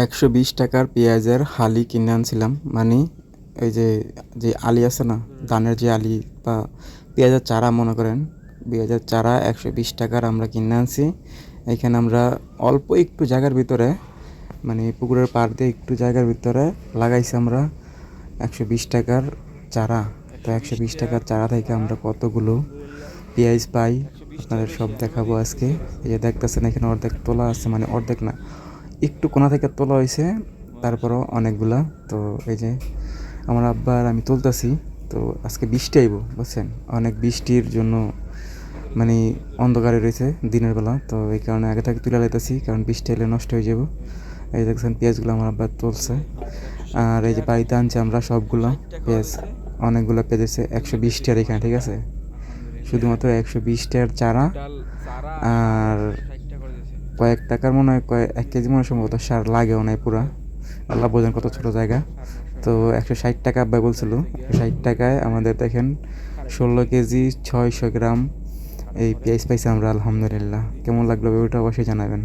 ১২০ টাকার পেঁয়াজের হালি কিনে আনছিলাম। মানে ওই যে যে আলি আছে না, ধানের যে আলি বা পেঁয়াজের চারা মনে করেন, পেঁয়াজের চারা ১২০ টাকার আমরা কিনে আনছি। এখানে আমরা অল্প একটু জায়গার ভিতরে, মানে পুকুরের পাড় দিয়ে একটু জায়গার ভিতরে লাগাইছি আমরা ১২০ টাকার চারা। তো ১২০ টাকার চারা থেকে আমরা কতগুলো পেঁয়াজ পাই আপনাদের সব দেখাবো আজকে। এই যে দেখতেছেন এখানে অর্ধেক তোলা আছে, মানে অর্ধেক না, একটু কোনা থেকে তোলা হয়েছে, তারপরও অনেকগুলা। তো এই যে আমার আব্বা আর আমি তুলতেছি। তো আজকে বৃষ্টি আইব বুঝছেন, অনেক বৃষ্টির জন্য মানে অন্ধকারে রয়েছে দিনের বেলা, তো এই কারণে আগে থেকে তুলে লাইতেছি, কারণ বৃষ্টি এলে নষ্ট হয়ে যাব। এই দেখছেন পেঁয়াজগুলো আমার আব্বা তুলছে। আর এই যে বাড়িতে আনছি আমরা সবগুলো পেঁয়াজ, অনেকগুলো পেঁয়াজ আছে ১২০ টাকার এখানে, ঠিক আছে, শুধুমাত্র ১২০ টাকার চারা। আর কয়েক টাকার মনে হয় ১ কেজি মনে হয় সম্ভবত সার লাগেও নাই পুরা, আল্লাহ বোঝেন কত ছোটো জায়গা। তো ১৬০ টাকা আব্বাই বলছিল, ৬০ টাকায় আমাদের দেখেন ১৬ কেজি ৬০০ গ্রাম এই পেঁয়াজ পাইছি আমরা, আলহামদুলিল্লাহ। কেমন লাগলো ওইটা অবশ্যই জানাবেন।